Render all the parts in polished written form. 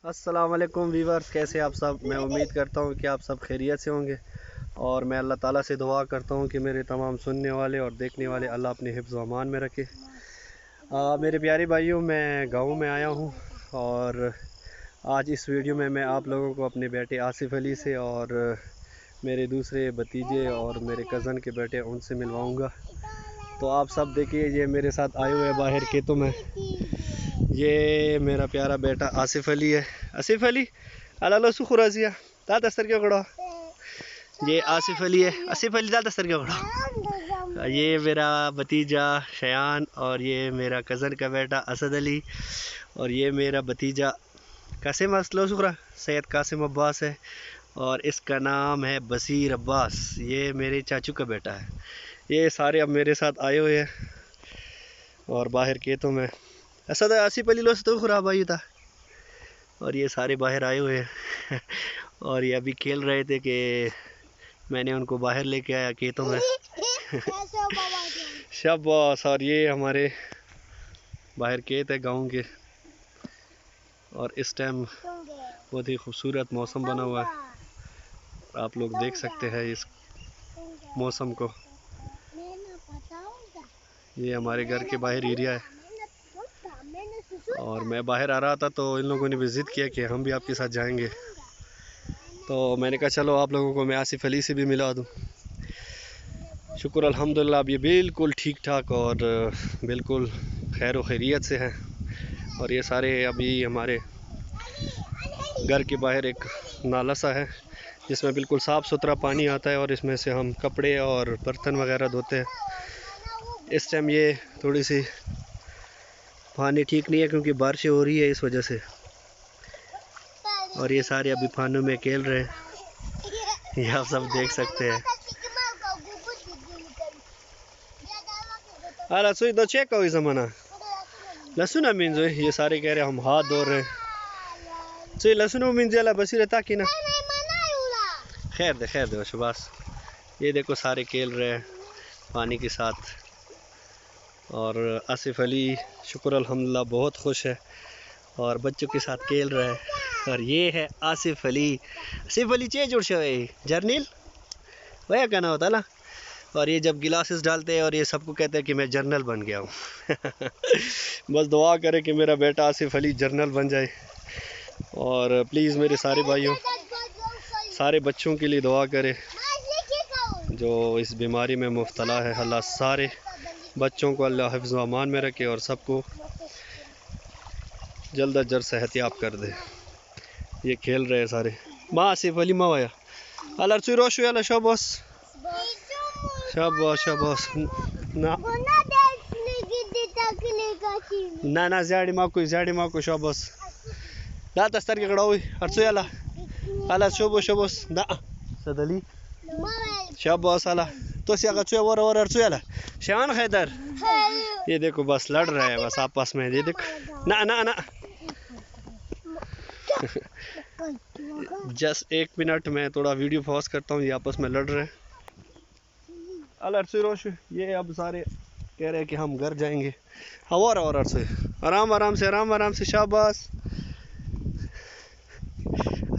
अस्सलाम वालेकुम वीवर्स, कैसे आप सब। मैं उम्मीद करता हूँ कि आप सब खैरियत से होंगे और मैं अल्लाह ताला से दुआ करता हूँ कि मेरे तमाम सुनने वाले और देखने वाले अल्लाह अपने हिफ्ज़ व अमान में रखे। मेरे प्यारे भाइयों, मैं गांव में आया हूँ और आज इस वीडियो में मैं आप लोगों को अपने बेटे आसिफ़ अली से और मेरे दूसरे भतीजे और मेरे कज़न के बेटे उनसे मिलवाऊँगा। तो आप सब देखिए, ये मेरे साथ आए हुए बाहर खेतों में। ये मेरा प्यारा बेटा आसिफ़ अली है। आसिफ़ अली अला सुखुराजिया ता दस्तर क्यों खड़ा। ये आसिफ़ अली है। आसिफ़ अली ता दस्तर क्यों खड़ा। ये मेरा भतीजा शयान और ये मेरा कज़न का बेटा असद अली और ये मेरा भतीजा कासिम असलो सुखरा सैयद कासिम अब्बास है और इसका नाम है बसीर अब्बास। ये मेरे चाचू का बेटा है। ये सारे अब मेरे साथ आए हुए हैं और बाहर खेतों में असद आसिफ़ अली लोस तो खराब आई था और ये सारे बाहर आए हुए हैं और ये अभी खेल रहे थे कि मैंने उनको बाहर लेके आया खेतों में। शाबाश। और ये हमारे बाहर खेत है गांव के और इस टाइम बहुत ही खूबसूरत मौसम बना हुआ है। आप लोग देख सकते हैं इस मौसम को। ये हमारे घर के बाहर एरिया है और मैं बाहर आ रहा था तो इन लोगों ने भी ज़िद किया कि हम भी आपके साथ जाएंगे। तो मैंने कहा चलो आप लोगों को मैं आसिफ़ अली से भी मिला दूँ। शुक्र अल्हम्दुलिल्लाह, अब ये बिल्कुल ठीक ठाक और बिल्कुल खैर व खैरियत से हैं। और ये सारे अभी हमारे घर के बाहर एक नाला सा है जिसमें बिल्कुल साफ़ सुथरा पानी आता है और इसमें से हम कपड़े और बर्तन वगैरह धोते हैं। इस टाइम ये थोड़ी सी पानी ठीक नहीं है क्योंकि बारिश हो रही है इस वजह से। और ये सारे अभी पानी में खेल रहे हैं, ये आप सब देख सकते हैं। अला सुई दो चेक हो जमाना लहसुन मीन जो ये सारे कह रहे हैं हम हाथ धो रहे हैं। सुई लहसुन मीन जला बसीरे ताकि ना खैर दे शबास। ये देखो सारे खेल रहे हैं पानी के साथ और आसिफ़ अली शुक्र अल्हम्दुलिल्लाह बहुत खुश है और बच्चों के साथ खेल रहा है। और ये है आसिफ़ अली। आसिफ़ अली चे जुड़ शे जर्नील वह कहना होता ना। और ये जब गिलासेस डालते हैं और ये सबको कहते हैं कि मैं जर्नल बन गया हूँ बस दुआ करें कि मेरा बेटा आसिफ़ अली जर्नल बन जाए। और प्लीज़ मेरे सारे भाइयों, सारे बच्चों के लिए दुआ करें जो इस बीमारी में मुब्तला है। अल्लाह सारे बच्चों को अल्लाह हिफ्ज़ व अमान में रखे और सबको जल्द अज जल्द सेहतियाब कर दे। ये खेल रहे हैं सारे। माँ आसिफ़ अली माँ आया अल्लाह चुई रोश अल्लाह शाबाश शाबाश शाबाश। ना ज़्यादा माँ को शाबाश ला दस्तर के कड़ाओ अर्सु अला शोबोस ना सदली शाबाश अला तो सिया का और अर्सु अला शान हैदर। ये देखो बस लड़ रहे हैं बस आपस में। ये देखो ना ना ना जस्ट एक मिनट में थोड़ा वीडियो पॉज करता हूँ। ये आपस में लड़ रहे हैं। रोश ये अब सारे कह रहे हैं कि हम घर जाएंगे। और अर्सु आराम से शाबाश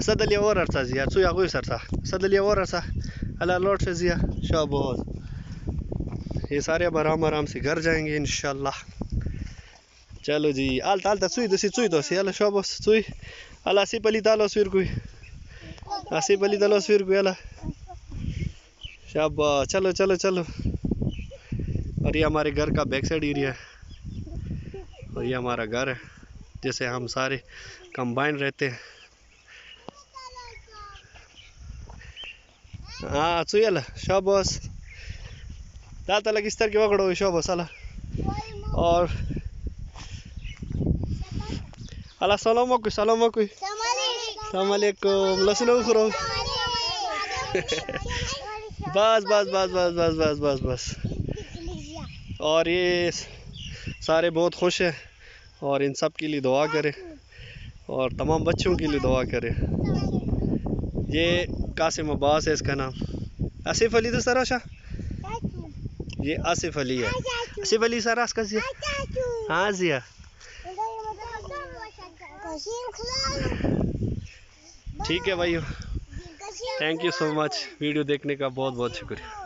सदलिया और अर्सा जिया सुया कोई सरसा सदलिया और अर्सा अल्लाह लौट से जिया शाबाश। ये सारे अब आराम से घर जाएंगे इंशाल्लाह। चलो जी आल ताल ता सुई तो सी अल्लाह शाबाश सुई अल्लाह आसिफ़ अली तालो सुर कोई आसिफ़ अली तालो सुर कोई अल्लाह शाबाश। चलो। और ये हमारे घर का बैक साइड एरिया है और ये हमारा घर है जैसे हम सारे कंबाइन रहते हैं। हाँ चुयला शाबाश दाता लगी इस तरह के वगड़ो शाबाश अला और अला सलाम वालेकुम लसुन खुरो बस। और ये सारे बहुत खुश हैं और इन सब के लिए दुआ करें और तमाम बच्चों के लिए दुआ करें। ये कासिम अब्बास है इसका नाम। आसिफ़ अली तो सराशा ये आसिफ़ अली है। आसिफ़ अली सरास का जिया हाँ जिया ठीक है भाई, thank you so much. Video देखने का बहुत बहुत शुक्रिया।